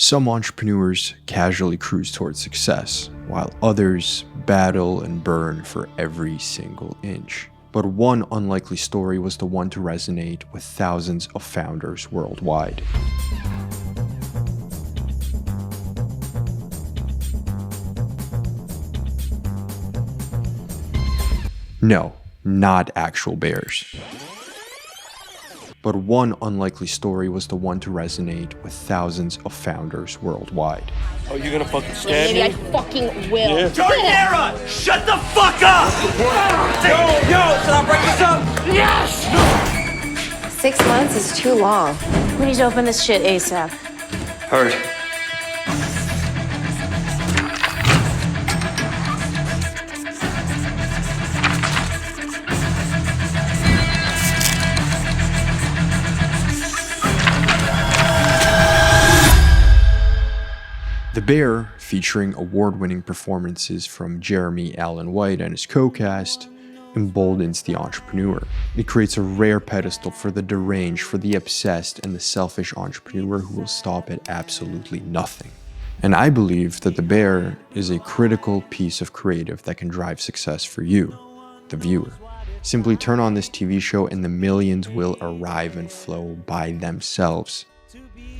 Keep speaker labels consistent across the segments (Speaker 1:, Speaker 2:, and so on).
Speaker 1: Some entrepreneurs casually cruise towards success, while others battle and burn for every single inch. But one unlikely story was the one to resonate with thousands of founders worldwide. No, not actual bears. But one unlikely story was the one to resonate with thousands of founders worldwide.
Speaker 2: Oh, you're gonna fucking scam me?
Speaker 3: Maybe I fucking will.
Speaker 2: Yeah.
Speaker 4: Darnera! Shut the fuck up!
Speaker 2: Yo, should I break this up?
Speaker 3: Yes!
Speaker 5: 6 months is too long.
Speaker 6: We need to open this shit ASAP.
Speaker 4: Heard.
Speaker 1: The Bear, featuring award-winning performances from Jeremy Allen White and his co-cast, emboldens the entrepreneur. It creates a rare pedestal for the deranged, for the obsessed, and the selfish entrepreneur who will stop at absolutely nothing. And I believe that The Bear is a critical piece of creative that can drive success for you, the viewer. Simply turn on this TV show and the millions will arrive and flow by themselves.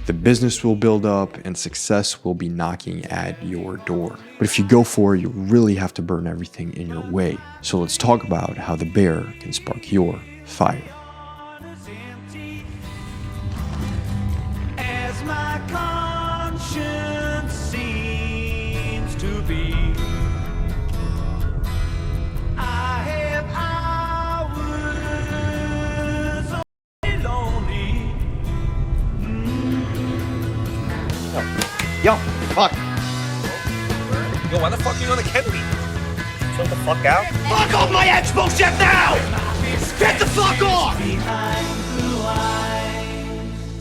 Speaker 1: The business will build up and success will be knocking at your door. But if you go for it, you really have to burn everything in your way. So let's talk about how The Bear can spark your fire.
Speaker 4: As my conscience seems to be, I have hours only lonely.
Speaker 7: Yo, fuck.
Speaker 2: Yo, why the fuck are you on the Kennedy?
Speaker 7: Shut the fuck out.
Speaker 4: Fuck off my expo shit now! Get the fuck off!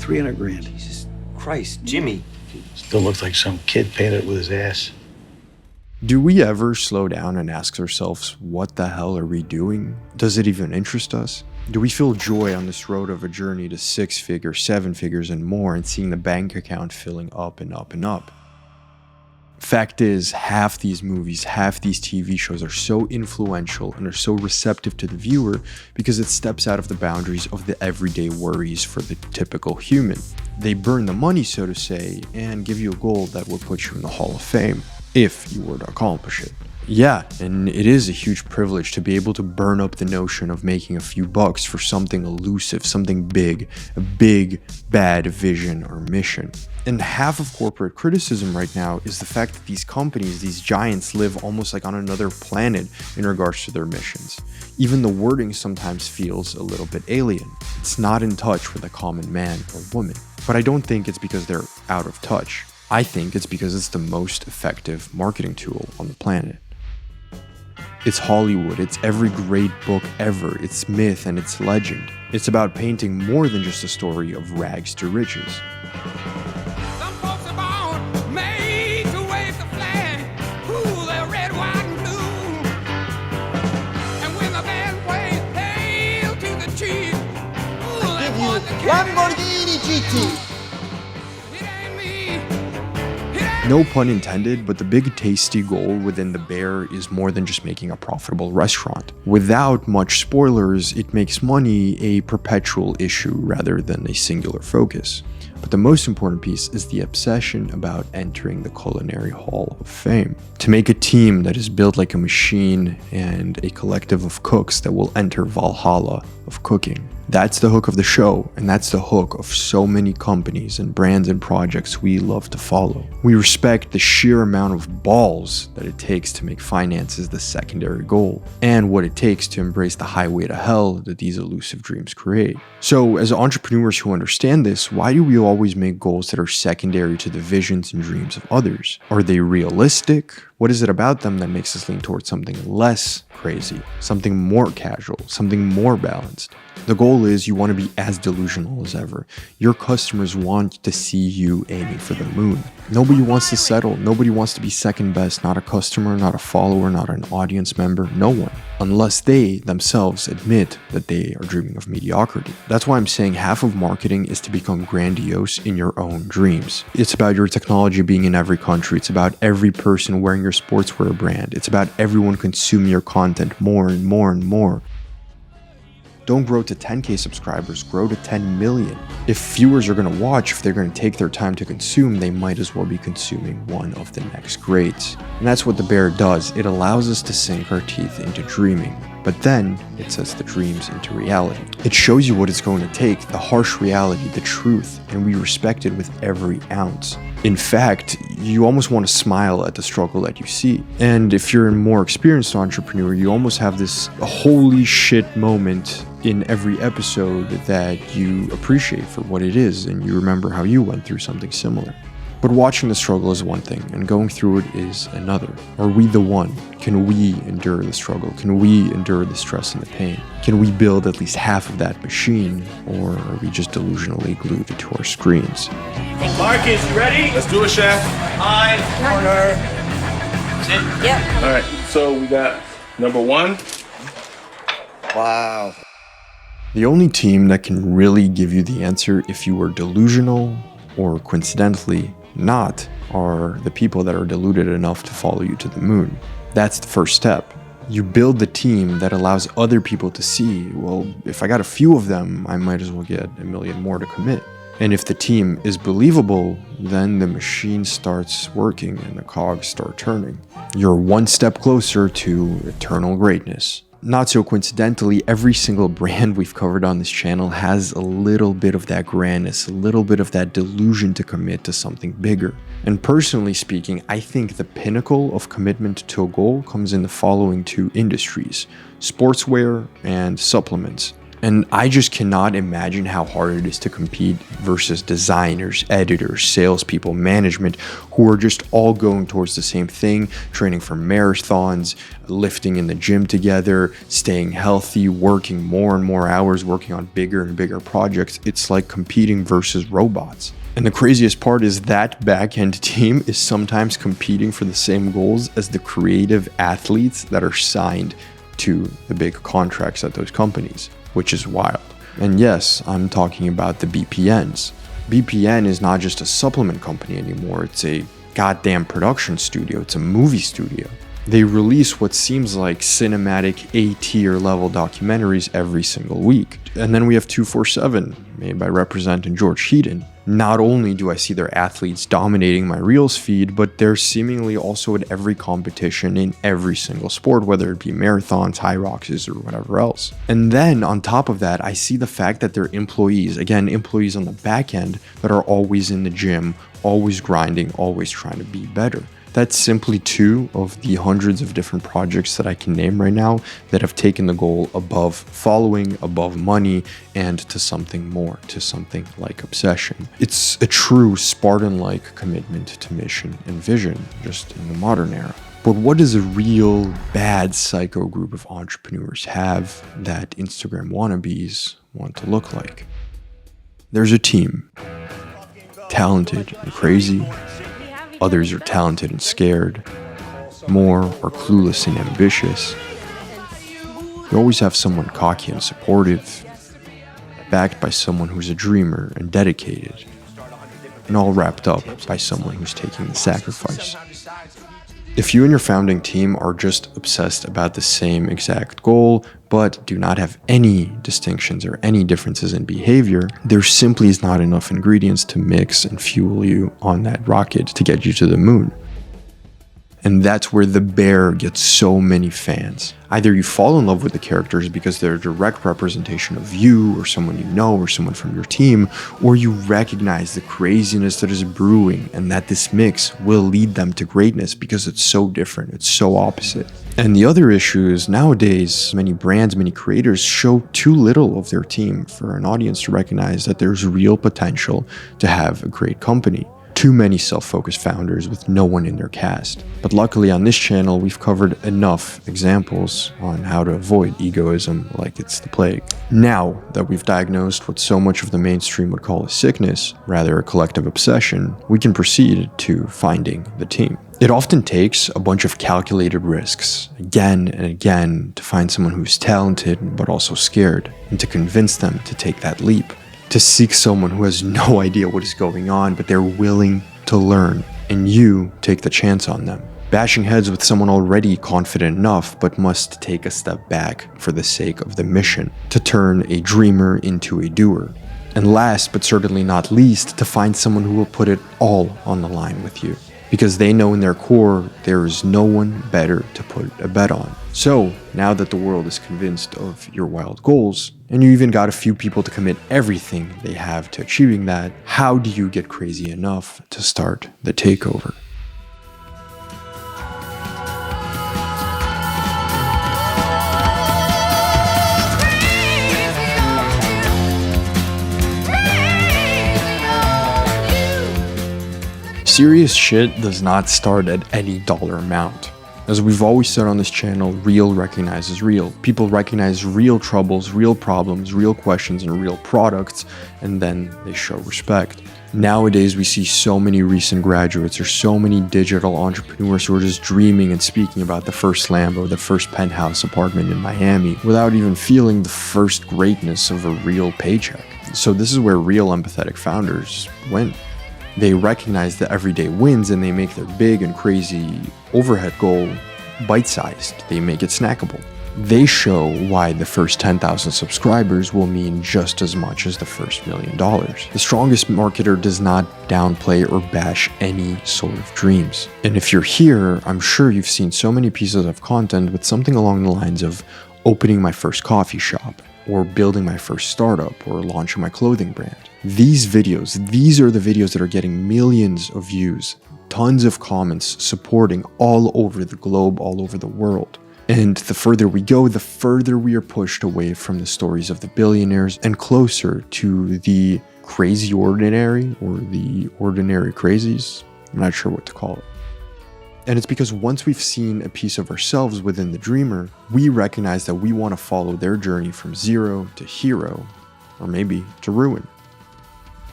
Speaker 7: 300 grand.
Speaker 2: Jesus Christ, Jimmy.
Speaker 7: Still looks like some kid painted it with his ass.
Speaker 1: Do we ever slow down and ask ourselves, what the hell are we doing? Does it even interest us? Do we feel joy on this road of a journey to 6 figures, 7 figures, and more, and seeing the bank account filling up and up and up? Fact is, half these movies, half these TV shows are so influential and are so receptive to the viewer because it steps out of the boundaries of the everyday worries for the typical human. They burn the money, so to say, and give you a goal that will put you in the Hall of Fame, if you were to accomplish it. Yeah, and it is a huge privilege to be able to burn up the notion of making a few bucks for something elusive, something big, a big, bad vision or mission. And half of corporate criticism right now is the fact that these companies, these giants, live almost like on another planet in regards to their missions. Even the wording sometimes feels a little bit alien. It's not in touch with a common man or woman. But I don't think it's because they're out of touch. I think it's because it's the most effective marketing tool on the planet. It's Hollywood, it's every great book ever, it's myth and it's legend. It's about painting more than just a story of rags to riches.
Speaker 8: Some folks are born made to wave the flag, ooh, they're red, white, and blue. And when the band plays Hail to the Chief, ooh, they want the
Speaker 7: Lamborghini GT.
Speaker 8: It ain't me.
Speaker 1: No pun intended, but the big tasty goal within The Bear is more than just making a profitable restaurant. Without much spoilers, it makes money a perpetual issue rather than a singular focus. But the most important piece is the obsession about entering the Culinary Hall of Fame. To make a team that is built like a machine and a collective of cooks that will enter Valhalla of cooking. That's the hook of the show, and that's the hook of so many companies and brands and projects we love to follow. We respect the sheer amount of balls that it takes to make finances the secondary goal, and what it takes to embrace the highway to hell that these elusive dreams create. So, as entrepreneurs who understand this, why do we always make goals that are secondary to the visions and dreams of others? Are they realistic? What is it about them that makes us lean towards something less crazy, something more casual, something more balanced? The goal is you want to be as delusional as ever. Your customers want to see you aiming for the moon. Nobody wants to settle. Nobody wants to be second best. Not a customer, not a follower, not an audience member. No one. unless they themselves admit that they are dreaming of mediocrity. That's why I'm saying half of marketing is to become grandiose in your own dreams. It's about your technology being in every country. It's about every person wearing your sportswear brand. It's about everyone consuming your content more and more and more. Don't grow to 10K subscribers, grow to 10 million. If viewers are going to watch, if they're going to take their time to consume, they might as well be consuming one of the next greats. And that's what the bear does. It allows us to sink our teeth into dreaming, but then it sets the dreams into reality. It shows you what it's going to take, the harsh reality, the truth, and we respect it with every ounce. In fact, you almost want to smile at the struggle that you see. And if you're a more experienced entrepreneur, you almost have this holy shit moment in every episode that you appreciate for what it is, and you remember how you went through something similar. But watching the struggle is one thing, and going through it is another. Are we the one? Can we endure the struggle? Can we endure the stress and the pain? Can we build at least half of that machine, or are we just delusionally glued to our screens?
Speaker 4: Marcus, you ready?
Speaker 2: Let's do it, Chef.
Speaker 4: High, corner. Sit.
Speaker 3: Yep.
Speaker 2: All right, so we got number 1.
Speaker 7: Wow.
Speaker 1: The only team that can really give you the answer if you are delusional or coincidentally not are the people that are deluded enough to follow you to the moon. That's the first step. You build the team that allows other people to see, well, if I got a few of them, I might as well get a million more to commit. And if the team is believable, then the machine starts working and the cogs start turning. You're one step closer to eternal greatness. Not so coincidentally, every single brand we've covered on this channel has a little bit of that grandness, a little bit of that delusion to commit to something bigger. And personally speaking, I think the pinnacle of commitment to a goal comes in the following 2 industries: sportswear and supplements. And I just cannot imagine how hard it is to compete versus designers, editors, salespeople, management, who are just all going towards the same thing, training for marathons, lifting in the gym together, staying healthy, working more and more hours, working on bigger and bigger projects. It's like competing versus robots. And the craziest part is that back-end team is sometimes competing for the same goals as the creative athletes that are signed to the big contracts at those companies, which is wild. And yes, I'm talking about the BPNs. BPN is not just a supplement company anymore, it's a goddamn production studio, it's a movie studio. They release what seems like cinematic A-tier level documentaries every single week. And then we have 247, made by Represent and George Heaton. Not only do I see their athletes dominating my Reels feed, but they're seemingly also at every competition in every single sport, whether it be marathons, high rocks, or whatever else. And then on top of that, I see the fact that they're employees, again, employees on the back end that are always in the gym, always grinding, always trying to be better. That's simply 2 of the hundreds of different projects that I can name right now that have taken the goal above following, above money, and to something more, to something like obsession. It's a true Spartan-like commitment to mission and vision, just in the modern era. But what does a real bad psycho group of entrepreneurs have that Instagram wannabes want to look like? There's a team, talented and crazy. Others are talented and scared. More are clueless and ambitious. You always have someone cocky and supportive, backed by someone who's a dreamer and dedicated, and all wrapped up by someone who's taking the sacrifice. If you and your founding team are just obsessed about the same exact goal, but do not have any distinctions or any differences in behavior, there simply is not enough ingredients to mix and fuel you on that rocket to get you to the moon. And that's where the bear gets so many fans. Either you fall in love with the characters because they're a direct representation of you or someone you know or someone from your team, or you recognize the craziness that is brewing and that this mix will lead them to greatness because it's so different, it's so opposite. And the other issue is nowadays, many brands, many creators show too little of their team for an audience to recognize that there's real potential to have a great company. Too many self-focused founders with no one in their cast. But luckily on this channel, we've covered enough examples on how to avoid egoism like it's the plague. Now that we've diagnosed what so much of the mainstream would call a sickness, rather a collective obsession, we can proceed to finding the team. It often takes a bunch of calculated risks, again and again, to find someone who's talented but also scared, and to convince them to take that leap. To seek someone who has no idea what is going on, but they're willing to learn, and you take the chance on them. Bashing heads with someone already confident enough, but must take a step back for the sake of the mission, to turn a dreamer into a doer. And last, but certainly not least, to find someone who will put it all on the line with you. Because they know in their core, there is no one better to put a bet on. So, now that the world is convinced of your wild goals, and you even got a few people to commit everything they have to achieving that, how do you get crazy enough to start the takeover? Serious shit does not start at any dollar amount. As we've always said on this channel, real recognizes real. People recognize real troubles, real problems, real questions, and real products, and then they show respect. Nowadays, we see so many recent graduates or so many digital entrepreneurs who are just dreaming and speaking about the first Lambo, the first penthouse apartment in Miami, without even feeling the first greatness of a real paycheck. So this is where real empathetic founders win. They recognize the everyday wins and they make their big and crazy overhead goal bite-sized. They make it snackable. They show why the first 10,000 subscribers will mean just as much as the first $1 million. The strongest marketer does not downplay or bash any sort of dreams. And if you're here, I'm sure you've seen so many pieces of content with something along the lines of opening my first coffee shop, or building my first startup, or launching my clothing brand. These are the videos that are getting millions of views, tons of comments supporting all over the globe, all over the world. And the further we go, the further we are pushed away from the stories of the billionaires and closer to the crazy ordinary, or the ordinary crazies. I'm not sure what to call it. And it's because once we've seen a piece of ourselves within the dreamer, we recognize that we want to follow their journey from zero to hero, or maybe to ruin.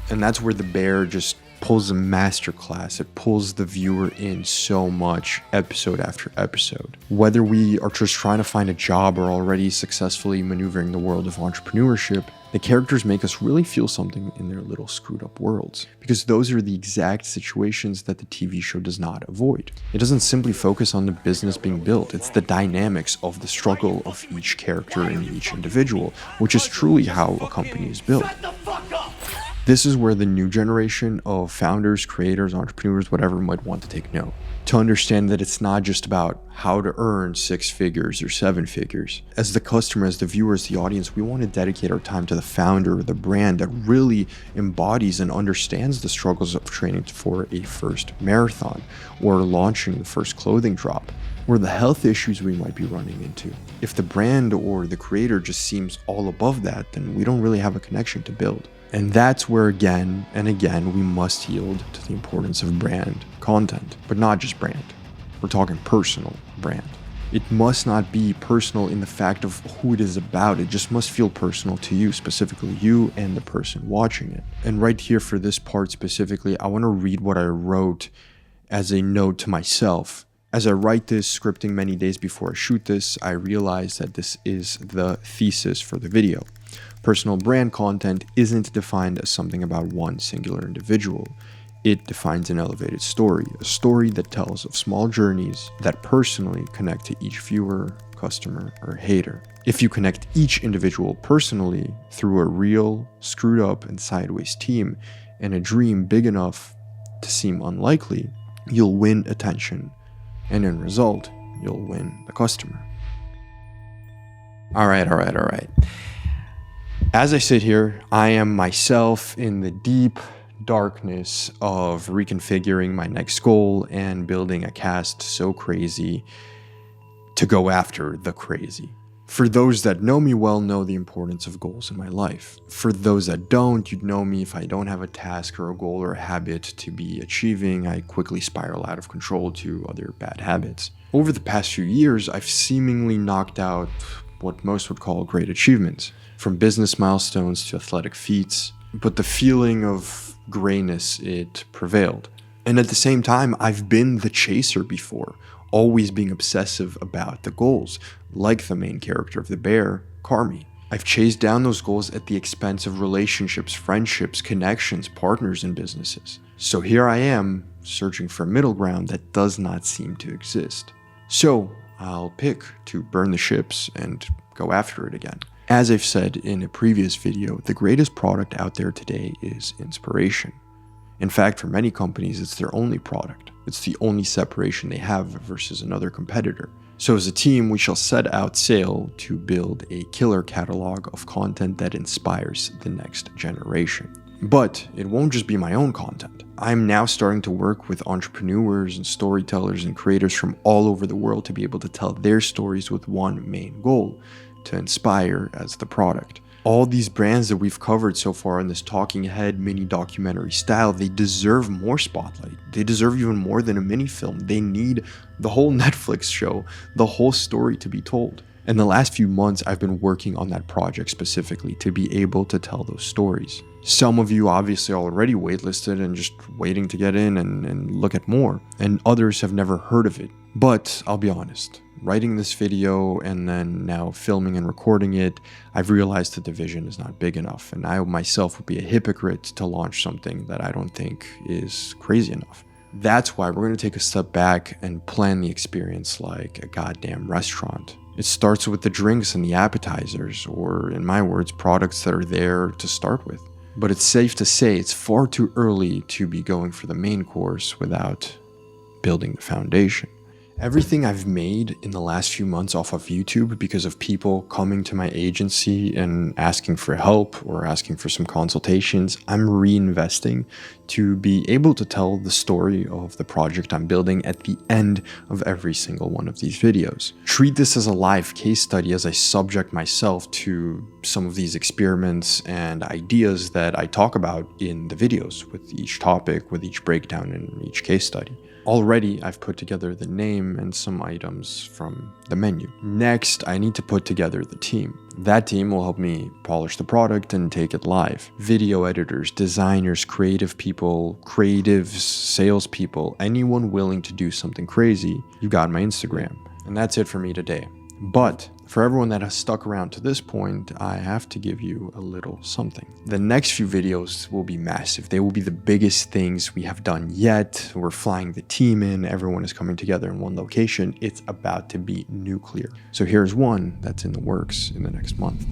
Speaker 1: And that's where the bear just pulls a masterclass. It pulls the viewer in so much, episode after episode. Whether we are just trying to find a job or already successfully maneuvering the world of entrepreneurship, the characters make us really feel something in their little screwed up worlds. Because those are the exact situations that the TV show does not avoid. It doesn't simply focus on the business being built, it's the dynamics of the struggle of each character and each individual, which is truly how a company is built. This is where the new generation of founders, creators, entrepreneurs, whatever, might want to take note. To understand that it's not just about how to earn 6 figures or 7 figures. As the customer, as the viewer, as the audience, we want to dedicate our time to the founder or the brand that really embodies and understands the struggles of training for a first marathon, or launching the first clothing drop, or the health issues we might be running into. If the brand or the creator just seems all above that, then we don't really have a connection to build. And that's where again and again we must yield to the importance of brand content, but not just brand. We're talking personal brand. It must not be personal in the fact of who it is about. It just must feel personal to you, specifically you and the person watching it. And right here for this part specifically, I want to read what I wrote as a note to myself. As I write this, scripting many days before I shoot this, I realize that this is the thesis for the video. Personal brand content isn't defined as something about one singular individual. It defines an elevated story, a story that tells of small journeys that personally connect to each viewer, customer, or hater. If you connect each individual personally through a real, screwed up and sideways team and a dream big enough to seem unlikely, you'll win attention, and in result, you'll win the customer. All right. As I sit here, I am myself in the deep darkness of reconfiguring my next goal and building a cast so crazy to go after the crazy. For those that know me well know the importance of goals in my life. For those that don't, you'd know me if I don't have a task or a goal or a habit to be achieving, I quickly spiral out of control to other bad habits. Over the past few years, I've seemingly knocked out what most would call great achievements, from business milestones to athletic feats, but the feeling of grayness, it prevailed. And at the same time, I've been the chaser before, always being obsessive about the goals, like the main character of The Bear, Carmi. I've chased down those goals at the expense of relationships, friendships, connections, partners, and businesses. So here I am, searching for a middle ground that does not seem to exist. So I'll pick to burn the ships and go after it again. As I've said in a previous video, the greatest product out there today is inspiration. In fact, for many companies, it's their only product. It's the only separation they have versus another competitor. So as a team, we shall set out sail to build a killer catalog of content that inspires the next generation. But it won't just be my own content. I'm now starting to work with entrepreneurs and storytellers and creators from all over the world to be able to tell their stories with one main goal: to inspire as the product. All these brands that we've covered so far in this talking head mini documentary style, they deserve more spotlight. They deserve even more than a mini film. They need the whole Netflix show, the whole story to be told. In the last few months, I've been working on that project specifically to be able to tell those stories. Some of you obviously already waitlisted and just waiting to get in and look at more, and others have never heard of it. But I'll be honest, writing this video and then now filming and recording it, I've realized that the vision is not big enough, and I myself would be a hypocrite to launch something that I don't think is crazy enough. That's why we're going to take a step back and plan the experience like a goddamn restaurant. It starts with the drinks and the appetizers, or in my words, products that are there to start with. But it's safe to say it's far too early to be going for the main course without building the foundation. Everything I've made in the last few months off of YouTube because of people coming to my agency and asking for help or asking for some consultations, I'm reinvesting to be able to tell the story of the project I'm building at the end of every single one of these videos. Treat this as a live case study as I subject myself to some of these experiments and ideas that I talk about in the videos with each topic, with each breakdown and each case study. Already, I've put together the name and some items from the menu. Next, I need to put together the team. That team will help me polish the product and take it live. Video editors, designers, creative people, creatives, salespeople, anyone willing to do something crazy, you got my Instagram. And that's it for me today. But for everyone that has stuck around to this point, I have to give you a little something. The next few videos will be massive. They will be the biggest things we have done yet. We're flying the team in. Everyone is coming together in one location. It's about to be nuclear. So here's one that's in the works in the next month.